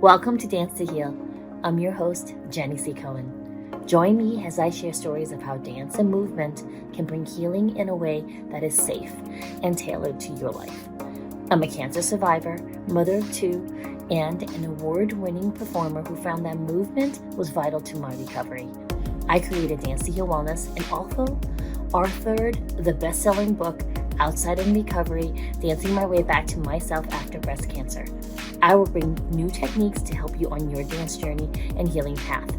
Welcome to Dance to Heal. I'm your host, Jenny C. Cohen. Join me as I share stories of how dance and movement can bring healing in a way that is safe and tailored to your life. I'm a cancer survivor, mother of two, and an award-winning performer who found that movement was vital to my recovery. I created Dance to Heal Wellness and also authored the best-selling book, Outside in Recovery, Dancing My Way Back to Myself After Breast Cancer. I will bring new techniques to help you on your dance journey and healing path.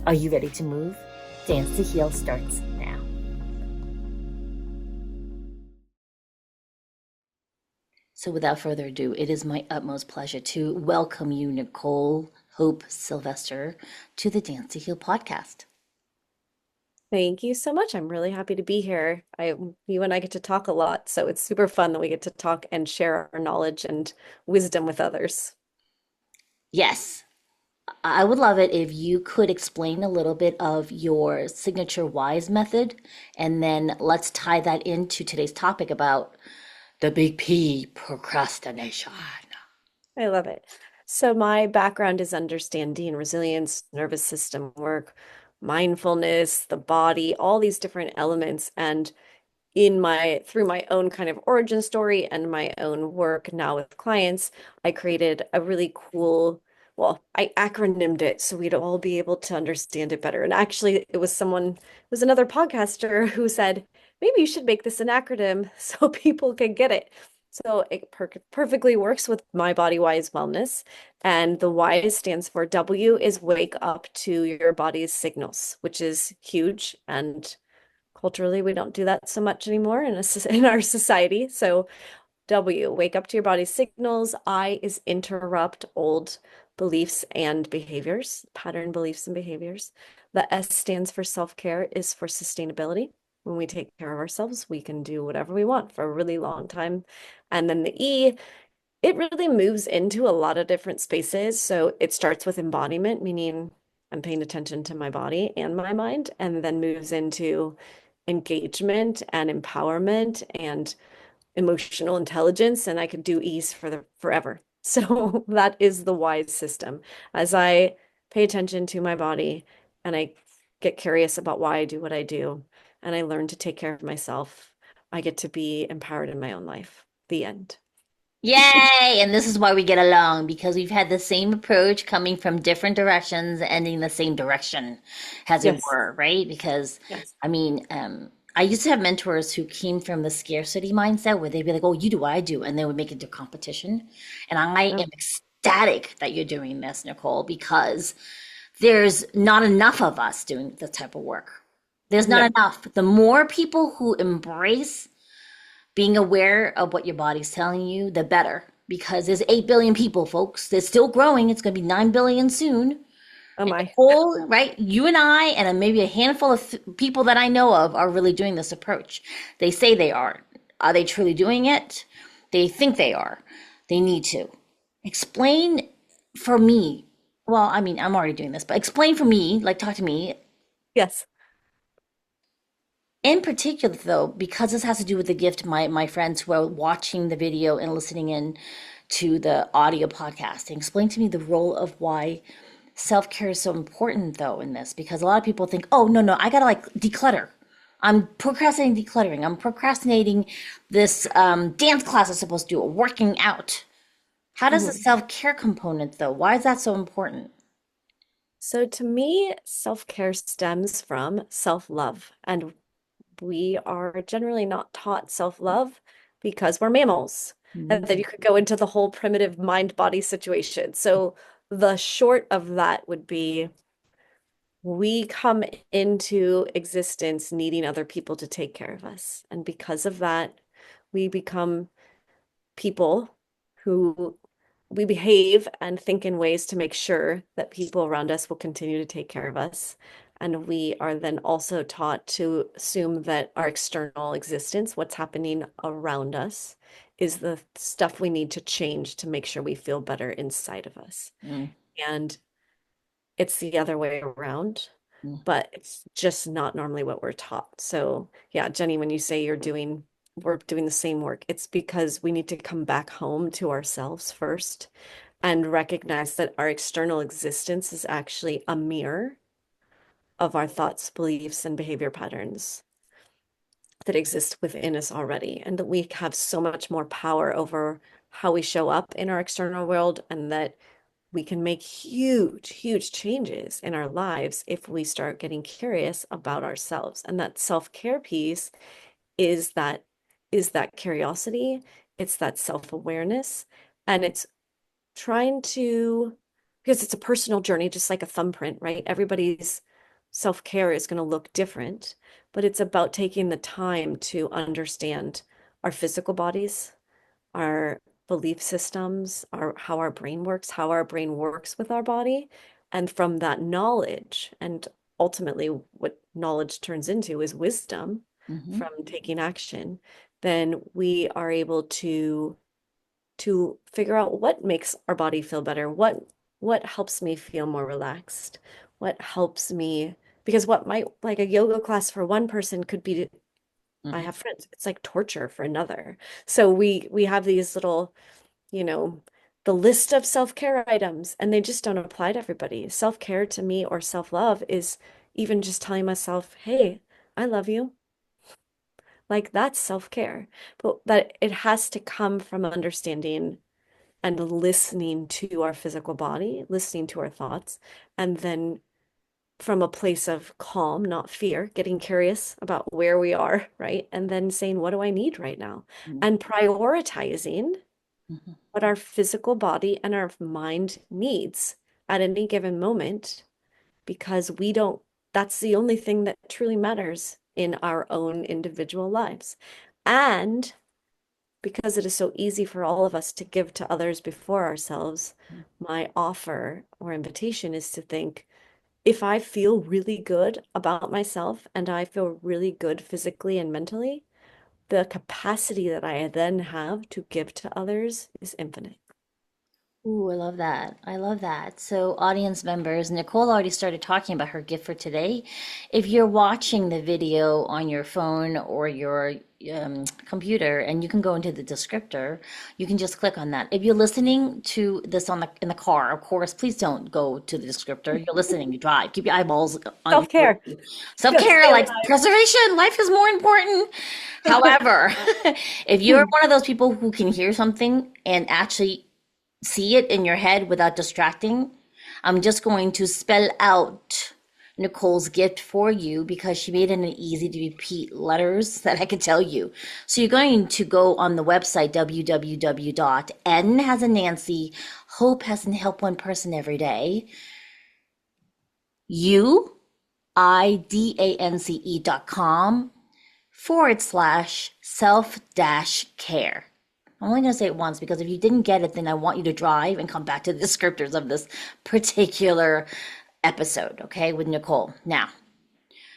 Are you ready to move? Dance to Heal starts now. So without further ado, it is my utmost pleasure to welcome you, Nicole Hope Sylvester, to the Dance to Heal podcast. Thank you so much. I'm really happy to be here. You and I get to talk a lot, so it's super fun that we get to talk and share our knowledge and wisdom with others. Yes, I would love it if you could explain a little bit of your signature WISE method, and then let's tie that into today's topic about the big P, procrastination. I love it. So my background is understanding resilience, nervous system work, mindfulness, the body, all these different elements. And through my own kind of origin story and my own work now with clients, I created a really cool, well, I acronymed it so we'd all be able to understand it better. And actually, it was another podcaster who said, maybe you should make this an acronym so people can get it. So it perfectly works with my Bodywise Wellness. And the Y stands for W is wake up to your body's signals, which is huge. And culturally, we don't do that so much anymore in our society. So W, wake up to your body's signals. I is interrupt old beliefs and behaviors, pattern beliefs and behaviors. The S stands for self-care, is for sustainability. When we take care of ourselves, we can do whatever we want for a really long time. And then the E, it really moves into a lot of different spaces. So it starts with embodiment, meaning I'm paying attention to my body and my mind, and then moves into engagement and empowerment and emotional intelligence. And I could do ease forever. So that is the WISE system. As I pay attention to my body and I get curious about why I do what I do, and I learn to take care of myself, I get to be empowered in my own life. The end. Yay! And this is why we get along, because we've had the same approach coming from different directions, ending the same direction, as it Yes. were, right? Because, Yes. I used to have mentors who came from the scarcity mindset where they'd be like, oh, you do what I do, and they would make it to competition. And I Oh, am ecstatic that you're doing this, Nicole, because there's not enough of us doing this type of work. There's not no. enough. The more people who embrace being aware of what your body's telling you, the better. Because there's 8 billion people, folks. They're still growing. It's going to be 9 billion soon. Oh And my. Nicole, right? You and I, and maybe a handful of people that I know of, are really doing this approach. They say they are. Are they truly doing it? They think they are. They need to. Explain for me. Well, I mean, I'm already doing this, but explain for me, like talk to me. Yes. In particular, though, because this has to do with the gift, my friends who are watching the video and listening in to the audio podcasting, explain to me the role of why self-care is so important, though, in this, because a lot of people think, oh, no, I gotta like declutter. I'm procrastinating decluttering. I'm procrastinating this dance class I'm supposed to do, or working out. How does the Mhm. self-care component, though? Why is that so important? So to me, self-care stems from self-love, and we are generally not taught self-love because we're mammals. And then Mm. you could go into the whole primitive mind-body situation. So the short of that would be we come into existence needing other people to take care of us. And because of that, we become people who we behave and think in ways to make sure that people around us will continue to take care of us. And we are then also taught to assume that our external existence, what's happening around us, is the stuff we need to change to make sure we feel better inside of us. Mm. And it's the other way around, Mm. but it's just not normally what we're taught. So, yeah, Jenny, when you say we're doing the same work, it's because we need to come back home to ourselves first and recognize that our external existence is actually a mirror of our thoughts, beliefs, and behavior patterns that exist within us already, and that we have so much more power over how we show up in our external world, and that we can make huge, huge changes in our lives if we start getting curious about ourselves. And that self-care piece is that curiosity, it's that self-awareness, and it's trying to, because it's a personal journey, just like a thumbprint, right? Everybody's self-care is going to look different, but it's about taking the time to understand our physical bodies, our belief systems, how our brain works, how our brain works with our body. And from that knowledge, and ultimately what knowledge turns into is wisdom Mm-hmm. from taking action, then we are able to figure out what makes our body feel better, what helps me feel more relaxed, what helps me, because what might, like a yoga class for one person could be, I Mm-hmm. have friends, it's like torture for another. So we have these little, you know, the list of self-care items, and they just don't apply to everybody. Self-care to me, or self-love, is even just telling myself, hey, I love you. Like, that's self-care. But that it has to come from understanding and listening to our physical body, listening to our thoughts, and then from a place of calm, not fear, getting curious about where we are, right? And then saying, what do I need right now? And prioritizing Mm-hmm. what our physical body and our mind needs at any given moment, because that's the only thing that truly matters in our own individual lives. And because it is so easy for all of us to give to others before ourselves, my offer or invitation is to think, if I feel really good about myself and I feel really good physically and mentally, the capacity that I then have to give to others is infinite. Ooh, I love that. I love that. So, audience members, Nicole already started talking about her gift for today. If you're watching the video on your phone or your computer, and you can go into the descriptor, you can just click on that. If you're listening to this on the in the car, of course, please don't go to the descriptor. You're listening, you drive. Keep your eyeballs on Self-care. Just self-care, stay like alive. preservation. Life is more important. However, if you're one of those people who can hear something and actually see it in your head without distracting, I'm just going to spell out Nicole's gift for you because she made it in easy to repeat letters that I could tell you. So you're going to go on the website www.n has in Nancy, hope has in help one person every day, uidance.com /self dash care. I'm only going to say it once because if you didn't get it, then I want you to drive and come back to the descriptors of this particular episode, okay, with Nicole. Now,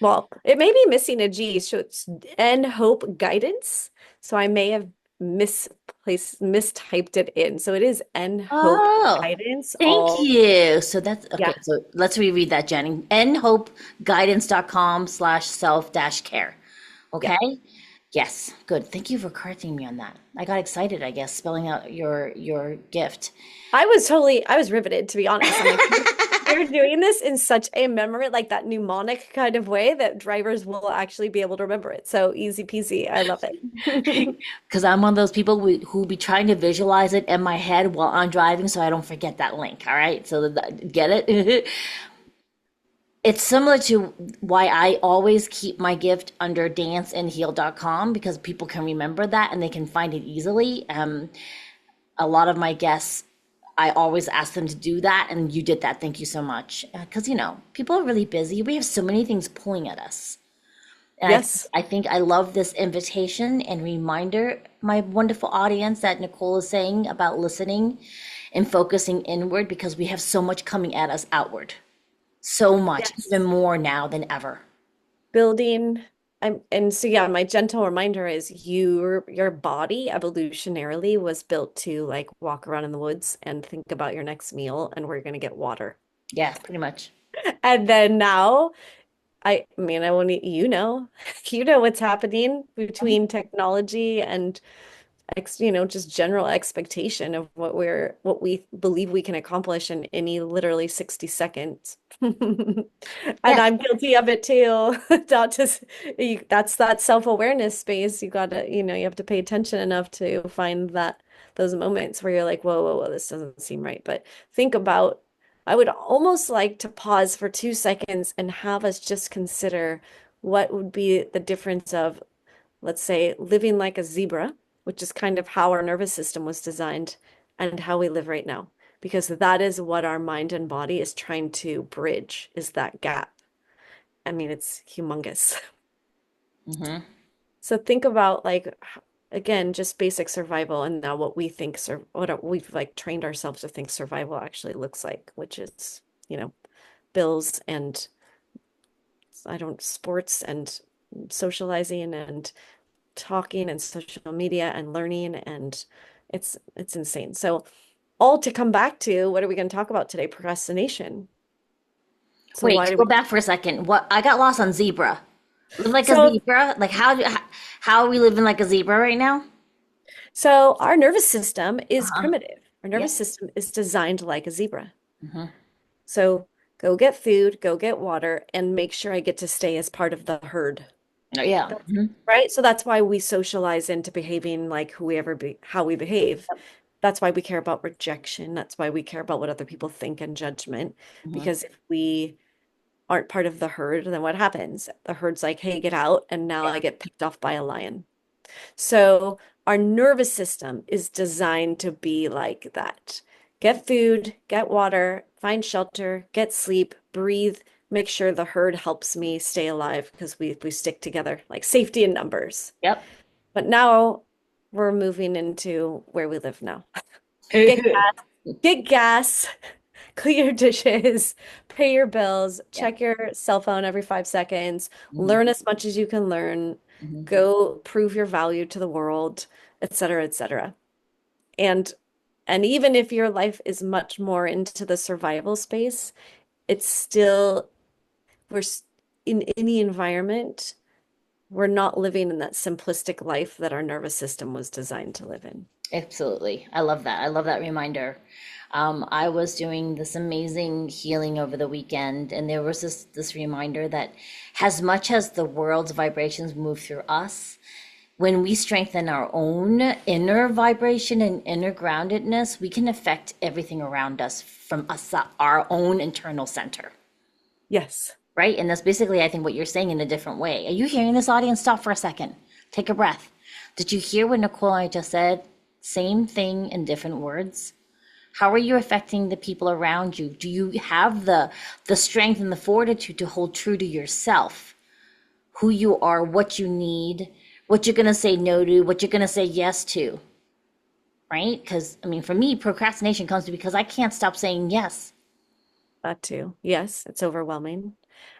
Well, it may be missing a G, so it's N Hope Guidance. So I may have mistyped it in. So it is N Hope oh, Guidance. thank All, you. So that's yeah, okay. So let's reread that, Jenny. nhopeguidance.com /self dash care. yeah. Okay. Yes. Good. Thank you for correcting me on that. I got excited, I guess, spelling out your gift. I was riveted, to be honest. I'm like, you're doing this in such a memory, like that mnemonic kind of way that drivers will actually be able to remember it. So easy peasy. I love it. Because I'm one of those people who be trying to visualize it in my head while I'm driving so I don't forget that link. All right. So get it? It's similar to why I always keep my gift under danceandheal.com because people can remember that and they can find it easily. A lot of my guests, I always ask them to do that, and you did that. Thank you so much. Because, people are really busy. We have so many things pulling at us. And Yes. I think I love this invitation and reminder, my wonderful audience, that Nicole is saying about listening and focusing inward because we have so much coming at us outward. So much, even Yes. more now than ever. Building. And so yeah, my gentle reminder is your body evolutionarily was built to like walk around in the woods and think about your next meal and where you're gonna get water. Yeah, pretty much. And then now I mean, I won't, you know what's happening between technology and just general expectation of what we believe we can accomplish in any literally 60 seconds. And Yes. I'm guilty of it too. Not just that's that self-awareness space. You gotta, you have to pay attention enough to find those moments where you're like, whoa, whoa, whoa, this doesn't seem right. But think about, I would almost like to pause for 2 seconds and have us just consider what would be the difference of, let's say, living like a zebra, which is kind of how our nervous system was designed, and how we live right now. Because that is what our mind and body is trying to bridge, is that gap. I mean, it's humongous. Hmm. So think about, like, again, just basic survival, and now what we think we've like trained ourselves to think survival actually looks like, which is, bills and sports and socializing and talking and social media and learning, and it's insane. So all to come back to, what are we going to talk about today? Procrastination. So Wait, why do go we back for a second. What I got lost on zebra. Live like a so zebra? Like how are we living like a zebra right now? so our nervous system is Uh-huh. primitive. Our Yep. nervous system is designed like a zebra. Hmm. So go get food, go get water, and make sure I get to stay as part of the herd. Oh, yeah. That's Hmm. right. So that's why we socialize into behaving like how we behave. That's why we care about rejection. That's why we care about what other people think and judgment. Hmm. Because if we aren't part of the herd, then what happens? The herd's like, hey, get out. And now I get picked off by a lion. So our nervous system is designed to be like that. Get food, get water, find shelter, get sleep, breathe, make sure the herd helps me stay alive because we stick together, like safety in numbers. Yep. But now we're moving into where we live now. Get get gas, clean your dishes, pay your bills, Yeah. check your cell phone every 5 seconds, Hmm. learn as much as you can learn, Hmm. go prove your value to the world, et cetera, et cetera. And and even if your life is much more into the survival space, it's still we're in any environment, we're not living in that simplistic life that our nervous system was designed to live in. Absolutely. I love that. I love that reminder. I was doing this amazing healing over the weekend, and there was this reminder that as much as the world's vibrations move through us, when we strengthen our own inner vibration and inner groundedness, we can affect everything around us from us, our own internal center. Yes. Right? And that's basically, I think, what you're saying in a different way. Are you hearing this, audience? Stop for a second. Take a breath. Did you hear what Nicole and I just said? Same thing in different words. How are you affecting the people around you? Do you have the strength and the fortitude to hold true to yourself, who you are, what you need, what you're going to say no to, what you're going to say yes to, right? Because, I mean, for me, procrastination comes to because I can't stop saying yes. That too. Yes, it's overwhelming.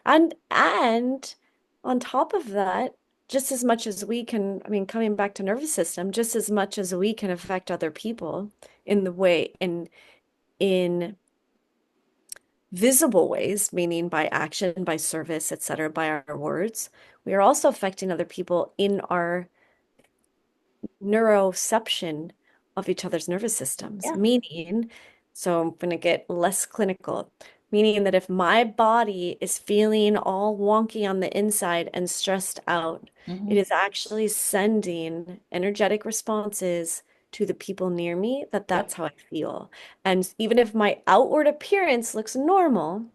And on top of that, just as much as we can, I mean, coming back to nervous system, just as much as we can affect other people in the way in visible ways, meaning by action, by service, etc., by our words, we are also affecting other people in our neuroception of each other's nervous systems, Yeah. meaning, so I'm going to get less clinical, meaning that if my body is feeling all wonky on the inside and stressed out, Hmm. it is actually sending energetic responses to the people near me that Yep. that's how I feel. And even if my outward appearance looks normal,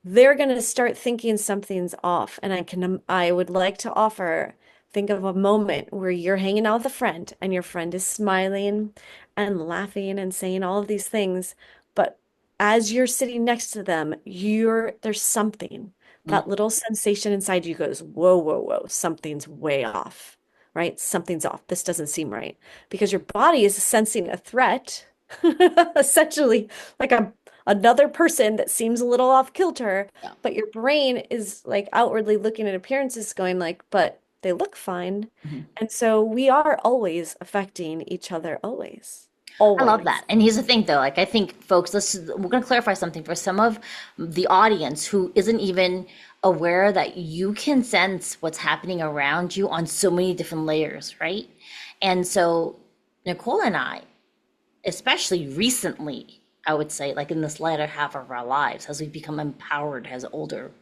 they're going to start thinking something's off. And I would like to offer, think of a moment where you're hanging out with a friend and your friend is smiling and laughing and saying all of these things. But as you're sitting next to them, there's something, that little sensation inside you goes, whoa, whoa, whoa, something's way off, right? Something's off. This doesn't seem right because your body is sensing a threat, essentially like another person that seems a little off kilter, Yeah. but your brain is like outwardly looking at appearances going like, but they look fine. Mhm. And so we are always affecting each other, always. I love Always. that. And here's the thing, though. Like, I think, folks, we're going to clarify something for some of the audience who isn't even aware that you can sense what's happening around you on so many different layers, right? And so Nicole and I, especially recently, I would say, like in this latter half of our lives, as we become empowered as older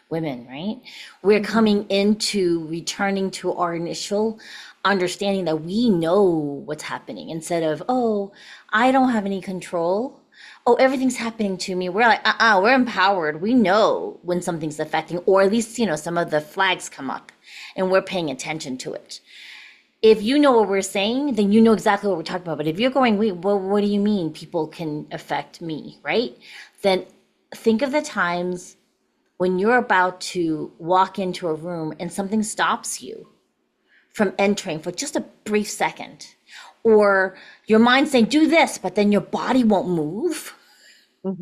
women, right? We're coming into returning to our initial understanding that we know what's happening instead of, oh, I don't have any control. Oh, everything's happening to me. We're like, we're empowered. We know when something's affecting, or at least, some of the flags come up and we're paying attention to it. If you know what we're saying, then you know exactly what we're talking about. But if you're going, wait, well, what do you mean people can affect me, right? Then think of the times when you're about to walk into a room and something stops you from entering for just a brief second, or your mind saying, do this, but then your body won't move. That's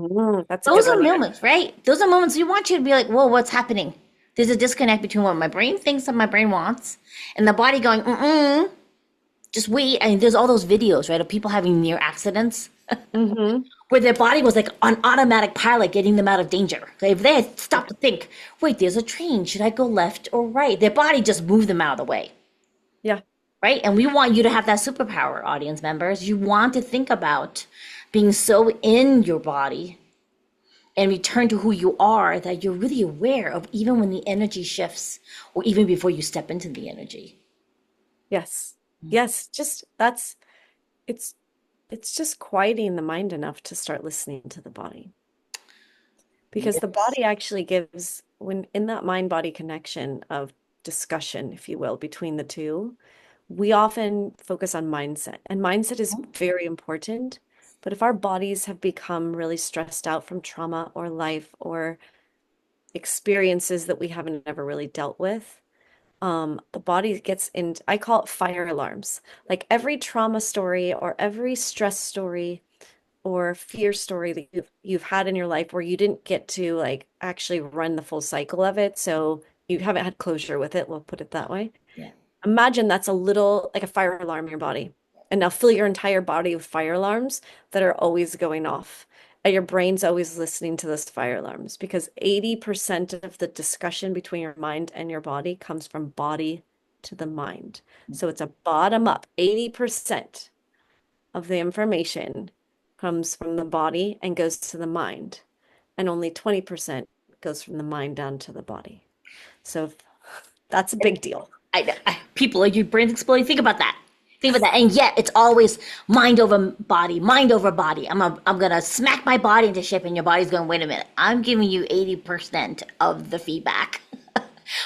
a good Those are one. moments, right? Those are moments you want you to be like, whoa, what's happening? There's a disconnect between what my brain thinks and my brain wants, and the body going, just wait. I mean, there's all those videos, right, of people having near accidents where their body was like on automatic pilot, getting them out of danger. Like if they had stopped to think, wait, there's a train, should I go left or right? Their body just moved them out of the way, Yeah. right? And we want you to have that superpower, audience members. You want to think about being so in your body and return to who you are that you're really aware of even when the energy shifts or even before you step into the energy. Yes. Yes. It's it's just quieting the mind enough to start listening to the body. Because the Yes. body actually gives, when in that mind-body connection of discussion, if you will, between the two, we often focus on mindset. And mindset is very important. But if our bodies have become really stressed out from trauma or life or experiences that we haven't ever really dealt with, the body gets in, I call it fire alarms. Like every trauma story or every stress story or fear story that you've had in your life where you didn't get to like actually run the full cycle of it, so you haven't had closure with it, we'll put it that way. Yeah. Imagine that's a little like a fire alarm in your body. And now fill your entire body with fire alarms that are always going off. And your brain's always listening to those fire alarms because 80% of the discussion between your mind and your body comes from body to the mind. So it's a bottom up. 80% of the information comes from the body and goes to the mind. And only 20% goes from the mind down to the body. So that's a big deal. People, like your brain's exploding. Think about that. Think about that. And yet it's always mind over body, mind over body. I'm gonna smack my body into shape, and your body's going, wait a minute. I'm giving you 80% of the feedback.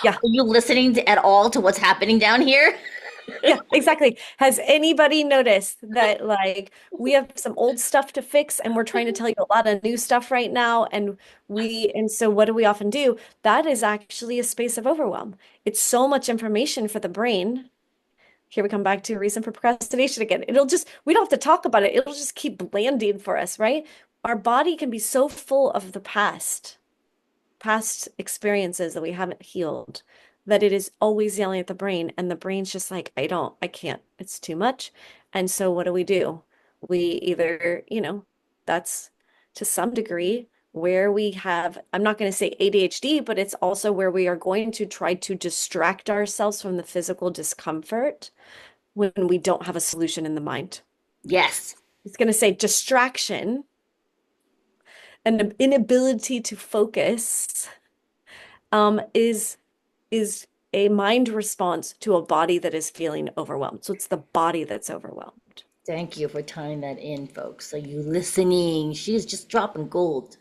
Yeah. Are you listening at all to what's happening down here? Yeah, exactly. Has anybody noticed that like we have some old stuff to fix and we're trying to tell you a lot of new stuff right now and so what do we often do? That is actually a space of overwhelm. It's so much information for the brain. Here we come back to a reason for procrastination again. We don't have to talk about it. It'll just keep landing for us, right? Our body can be so full of the past experiences that we haven't healed, that it is always yelling at the brain. And the brain's just like, I can't, it's too much. And so what do? We either, that's to some degree where we have, I'm not going to say ADHD, but it's also where we are going to try to distract ourselves from the physical discomfort when we don't have a solution in the mind. Yes. It's going to say distraction and an inability to focus is a mind response to a body that is feeling overwhelmed. So it's the body that's overwhelmed. Thank you for tying that in, folks. So you listening, she is just dropping gold.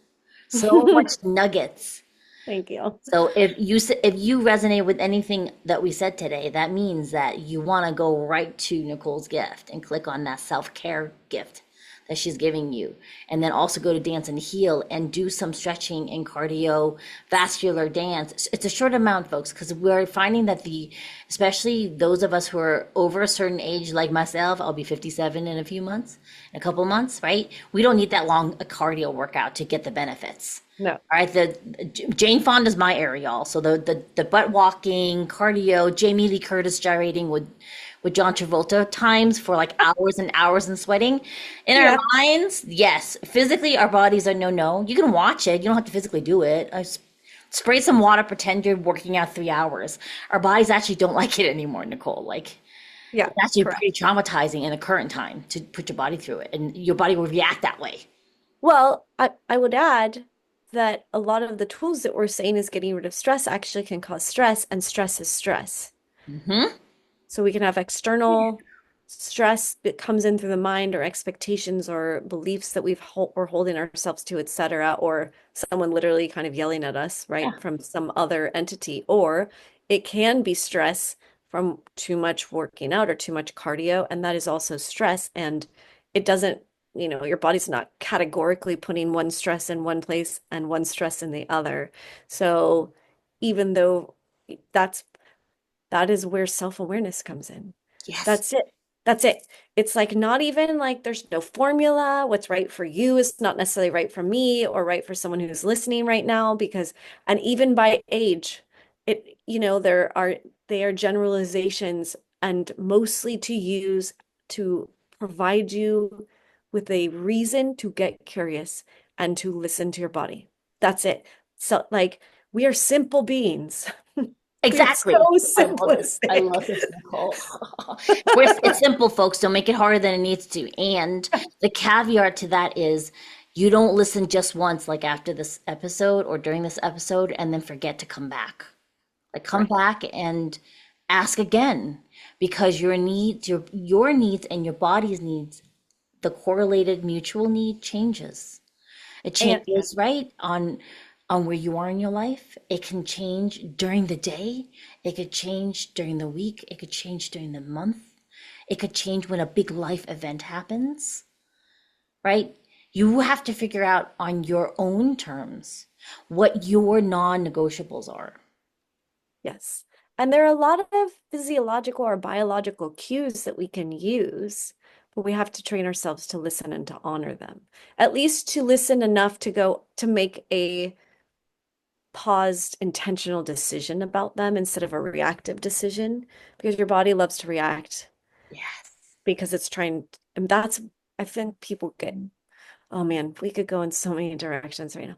So much nuggets. Thank you. So if you resonate with anything that we said today, that means that you want to go right to Nicole's gift and click on that self-care gift that she's giving you. And then also go to Dance and Heal and do some stretching and cardiovascular dance. It's a short amount, folks, because we're finding that especially those of us who are over a certain age, like myself, I'll be 57 in a couple months, right? We don't need that long a cardio workout to get the benefits. No. All right, Jane Fonda's my area, y'all. So the butt walking, cardio, Jamie Lee Curtis gyrating with John Travolta times for like hours and hours and sweating. In our minds, yes. Physically, our bodies are no. You can watch it. You don't have to physically do it. I spray some water, pretend you're working out 3 hours. Our bodies actually don't like it anymore, Nicole. Like Yeah, It's actually pretty correct. traumatizing in the current time to put your body through it, and your body will react that way. Well, I would add that a lot of the tools that we're saying is getting rid of stress actually can cause stress, and stress is stress. Hmm. So we can have external stress that comes in through the mind or expectations or beliefs that we're holding ourselves to, etc., or someone literally kind of yelling at us, Yeah. right, from some other entity. Or it can be stress from too much working out or too much cardio, and that is also stress. And it doesn't, your body's not categorically putting one stress in one place and one stress in the other. So even though that's that is where self-awareness comes in. Yes. That's it. That's it. It's like not even like there's no formula. What's right for you is not necessarily right for me or right for someone who's listening right now because, and even by age, they are generalizations and mostly to use to provide you with a reason to get curious and to listen to your body. That's it. So like we are simple beings. We are so Exactly. I love this. I simplistic. love this, Nicole. It's simple, folks. Don't make it harder than it needs to. And the caveat to that is you don't listen just once, like after this episode or during this episode, and then forget to come back. Like come Right. back and ask again because your needs and your body's needs, the correlated mutual need changes. It And changes, right, on where you are in your life. It can change during the day. It could change during the week. It could change during the month. It could change when a big life event happens, right? You have to figure out on your own terms what your non-negotiables are. yes. And there are a lot of physiological or biological cues that we can use, but we have to train ourselves to listen and to honor them. At least to listen enough to go to make a paused intentional decision about them instead of a reactive decision because your body loves to react Yes. because it's trying and that's I think people get. Oh man, we could go in so many directions right now.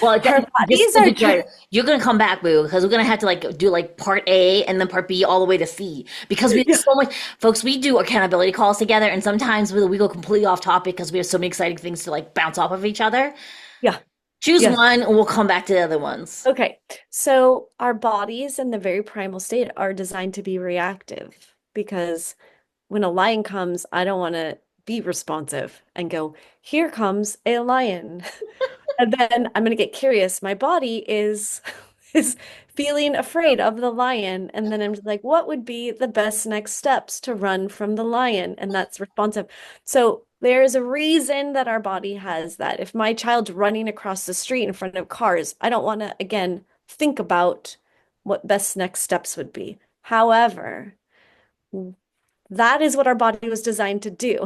Well, Our just bodies to are be clear, you're gonna come back, boo, because we're gonna have to like do like part A and then part B all the way to C because we have yeah, so much, folks. We do accountability calls together, and sometimes we go completely off topic because we have so many exciting things to like bounce off of each other. yeah, Choose yes. one, and we'll come back to the other ones. Okay. So our bodies in the very primal state are designed to be reactive because when a lion comes, I don't want to be responsive and go, here comes a lion. And then I'm going to get curious. My body is is feeling afraid of the lion. And then I'm just like, what would be the best next steps to run from the lion? And that's responsive. So there's a reason that our body has that. If my child's running across the street in front of cars, I don't want to, again, think about what best next steps would be. However, that is what our body was designed to do.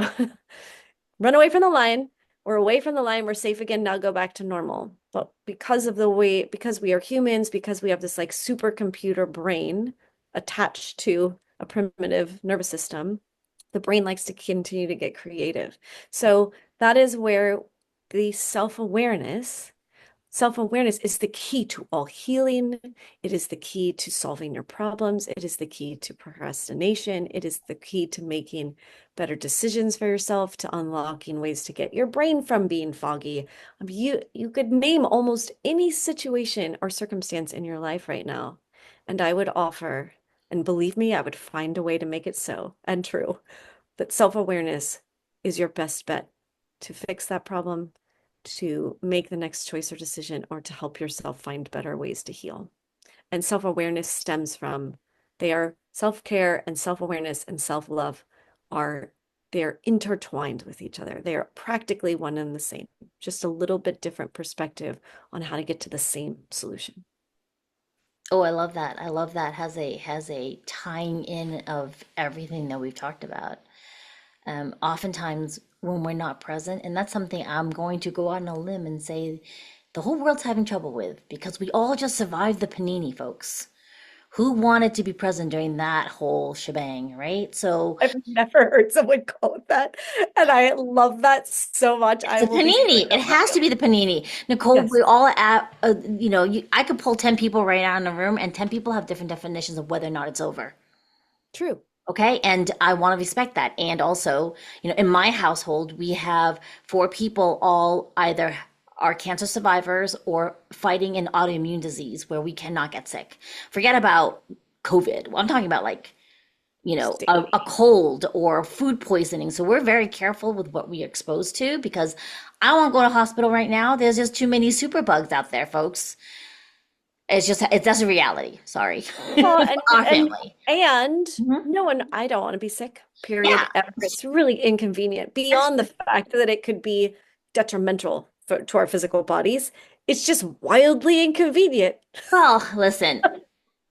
Run away from the lion. We're away from the lion. We're safe again. Now go back to normal. But because of the way, because we are humans, because we have this like supercomputer brain attached to a primitive nervous system, the brain likes to continue to get creative. So that is where the self-awareness is the key to all healing. It is the key to solving your problems. It is the key to procrastination. It is the key to making better decisions for yourself, to unlocking ways to get your brain from being foggy. You could name almost any situation or circumstance in your life right now, and I would offer, and believe me, I would find a way to make it so and true, that self-awareness is your best bet to fix that problem, to make the next choice or decision, or to help yourself find better ways to heal. And self-awareness stems from they are self-care and self-awareness and self-love are they're intertwined with each other. They are practically one and the same, just a little bit different perspective on how to get to the same solution. Oh, I love that. I love that. Has a tying in of everything that we've talked about. Oftentimes when we're not present, and that's something I'm going to go out on a limb and say the whole world's having trouble with because we all just survived the panini, folks. Who wanted to be present during that whole shebang, right? So I've never heard someone call it that. And I love that so much. it's I a will be panini. stealing It that from has you. to be the panini. Nicole, Yes, we're all at, I could pull 10 people right out in the room, and 10 people have different definitions of whether or not it's over. true. Okay. And I want to respect that. And also, in my household, we have four people all either are cancer survivors or fighting an autoimmune disease where we cannot get sick. Forget about COVID. I'm talking about like, a Same. cold or food poisoning. So we're very careful with what we are exposed to because I won't go to hospital right now. There's just too many superbugs out there, folks. That's a reality. Sorry. Well, and Our and family. and Mhm. no one, I don't want to be sick, period, Yeah. ever. It's really inconvenient beyond the fact that it could be detrimental to our physical bodies. It's just wildly inconvenient. Well, listen,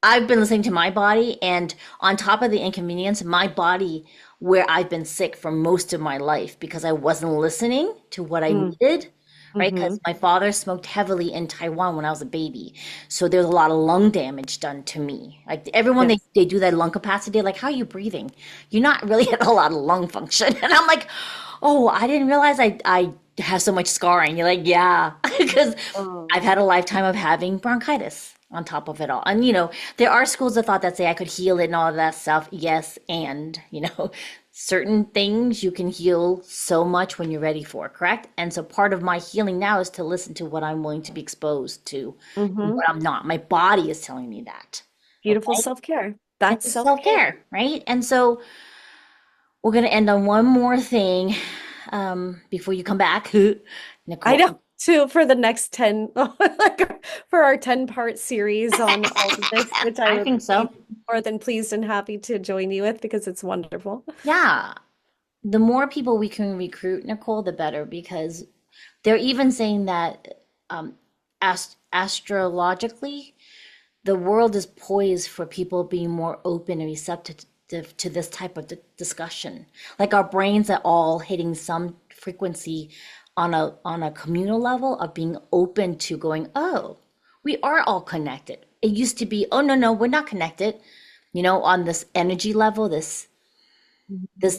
I've been listening to my body, and on top of the inconvenience, my body, where I've been sick for most of my life because I wasn't listening to what I Mm, needed, right? hmm Because my father smoked heavily in Taiwan when I was a baby. So there's a lot of lung damage done to me. Like everyone, Yes. they do that lung capacity, like, how are you breathing? You're not really at a lot of lung function. And I'm like, oh, I didn't realize I have so much scarring. You're like, yeah, because Oh. I've had a lifetime of having bronchitis on top of it all. And, there are schools of thought that say I could heal it and all of that stuff. Yes. And, certain things you can heal so much when you're ready for, correct? And so part of my healing now is to listen to what I'm willing to be exposed to and hmm what I'm not. My body is telling me that. Beautiful Okay. self-care. And That's it's self-care. self-care, right? And so we're going to end on one more thing before you come back, I Nicole. know. Too, for the next 10, like for our 10-part series on all of this, which I I would think be so. more than pleased and happy to join you with because it's wonderful. Yeah. The more people we can recruit, Nicole, the better, because they're even saying that astrologically, the world is poised for people being more open and receptive to this type of discussion. Like our brains are all hitting some frequency on a communal level of being open to going, oh, we are all connected. It used to be, oh no, no, we're not connected, on this energy level, this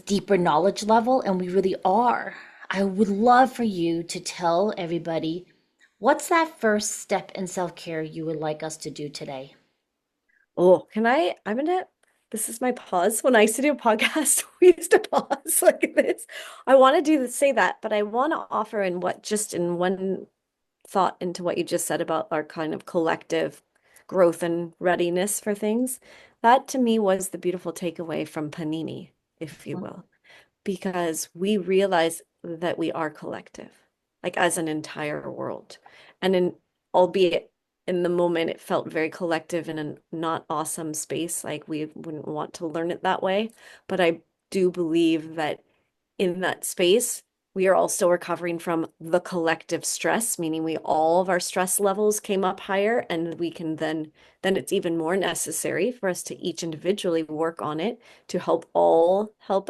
deeper knowledge level, and we really are. I would love for you to tell everybody what's that first step in self-care you would like us to do today. Oh, this is my pause. When I used to do a podcast, we used to pause like this. I want to say that, but I want to offer just in one thought into what you just said about our kind of collective growth and readiness for things. That to me was the beautiful takeaway from Panini, if you will, because we realize that we are collective, like as an entire world. And albeit in the moment, it felt very collective in a not awesome space, like we wouldn't want to learn it that way. But I do believe that in that space, we are also recovering from the collective stress, meaning all of our stress levels came up higher, and we can then it's even more necessary for us to each individually work on it to help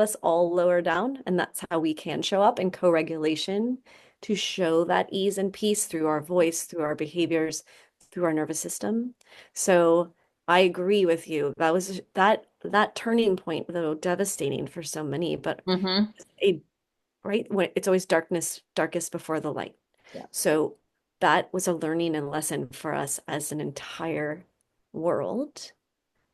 us all lower down. And that's how we can show up in co-regulation to show that ease and peace through our voice, through our behaviors, through our nervous system. So I agree with you. That turning point, though devastating for so many, but Mm-hmm. a right when it's always darkest before the light. Yeah. So that was a learning and lesson for us as an entire world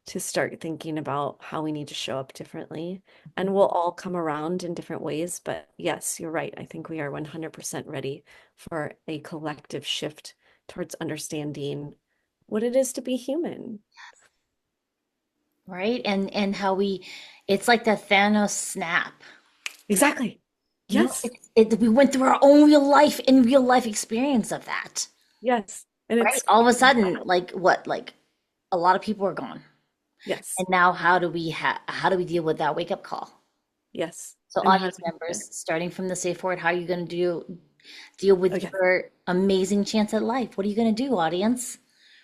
to start thinking about how we need to show up differently. And we'll all come around in different ways. But yes, you're right. I think we are 100% ready for a collective shift towards understanding what it is to be human. Right? And how it's like the Thanos snap. Exactly. Yes. We went through our own real life experience of that. Yes. And Right? it's, All of a sudden, like what? Like a lot of people are gone. yes. And now how do we deal with that wake up call? Yes. So And how audience do we do members, it? starting from the safe word, how are you going to deal Oh, with yeah. your amazing chance at life? What are you going to do, audience?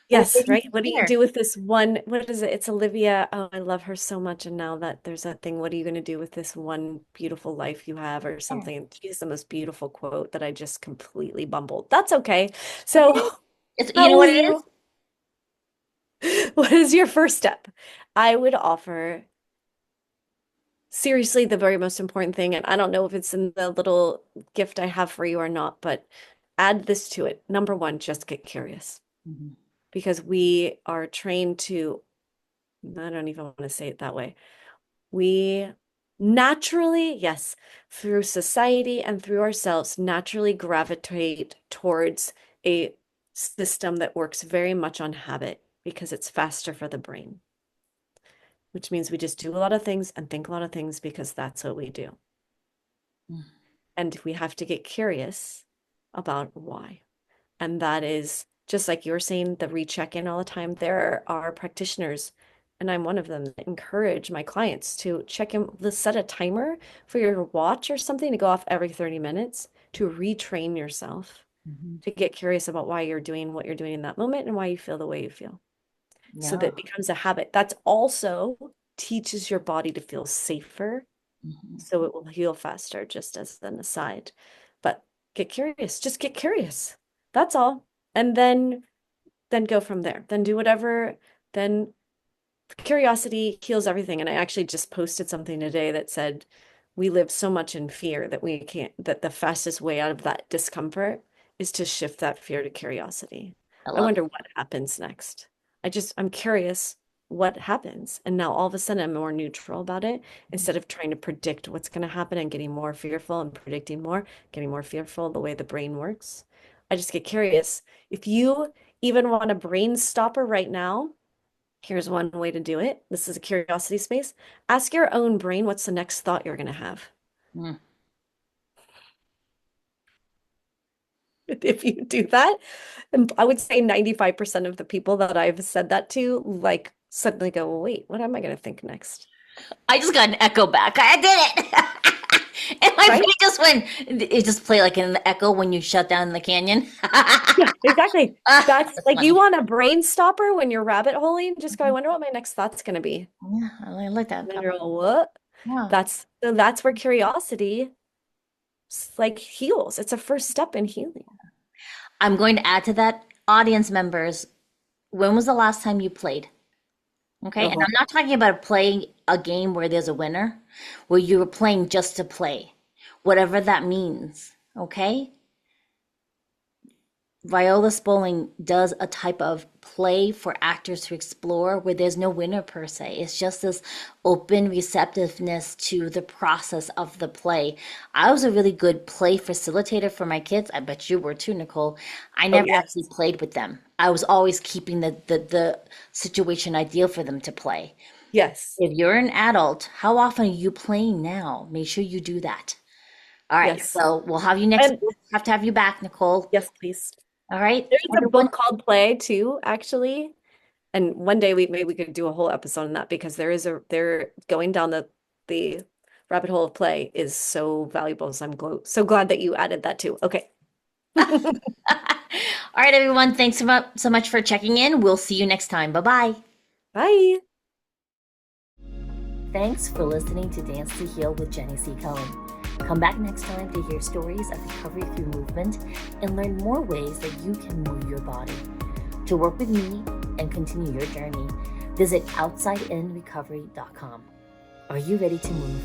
What way Yes, do you right. What do you prepare? do with this one? What is it? It's Olivia. Oh, I love her so much. And now that there's that thing, what are you going to do with this one beautiful life you have or Yeah. something? She's the most beautiful quote that I just completely bumbled. That's okay. Okay. So, You how know will what it is? you? What is your first step? I would offer seriously the very most important thing, and I don't know if it's in the little gift I have for you or not, but add this to it. Number one, just get curious Mhm. because we are trained to I don't even want to say it that way. We naturally, yes, through society and through ourselves, naturally gravitate towards a system that works very much on habit because it's faster for the brain, which means we just do a lot of things and think a lot of things because that's what we do. And we have to get curious about why. And that is just like you're saying, the recheck in all the time. There are practitioners, and I'm one of them, that encourage my clients to check in, set a timer for your watch or something to go off every 30 minutes to retrain yourself to get curious about why you're doing what you're doing in that moment and why you feel the way you feel. So that it becomes a habit. That's also teaches your body to feel safer. So it will heal faster, just as an aside. But get curious, just get curious. That's all. And then go from there. Then do whatever. Then curiosity heals everything. And I actually just posted something today that said we live so much in fear that we can't, that the fastest way out of that discomfort is to shift that fear to curiosity. I wonder what happens next. I'm curious what happens. And now all of a sudden I'm more neutral about it instead of trying to predict what's going to happen and getting more fearful and predicting more, getting more fearful the way the brain works. I just get curious. If you even want a brain stopper right now, here's one way to do it. This is a curiosity space. Ask your own brain what's the next thought you're going to have. If you do that, and I would say 95% of the people that I've said that to, like, suddenly go, well, wait, what am I going to think next? I just got an echo back. I did it. And my brain just went, it just played like an echo when you shut down in the canyon. Yeah, exactly. That's like, funny. You want a brain stopper when you're rabbit holing? Just go, I wonder what my next thought's going to be. Yeah, I like that. And you're like, what? Yeah. That's where curiosity like heals. It's a first step in healing. I'm going to add to that, audience members, when was the last time you played? Okay, and I'm not talking about playing a game where there's a winner, where you were playing just to play, whatever that means, okay? Viola Spolin does a type of play for actors to explore where there's no winner per se. It's just this open receptiveness to the process of the play. I was a really good play facilitator for my kids. I bet you were too, Nicole. I never actually played with them. I was always keeping the situation ideal for them to play. Yes. If you're an adult, how often are you playing now? Make sure you do that. All right. Yes. So we'll have you next week. Have to have you back, Nicole. Yes, please. All right. There's a book called Play too, actually. And one day maybe we could do a whole episode on that because they're going down the rabbit hole of play is so valuable. So I'm so glad that you added that too. Okay. All right, everyone. Thanks so much for checking in. We'll see you next time. Bye-bye. Bye. Thanks for listening to Dance to Heal with Jenny C. Cohen. Come back next time to hear stories of recovery through movement and learn more ways that you can move your body. To work with me and continue your journey, visit OutsideInRecovery.com. Are you ready to move?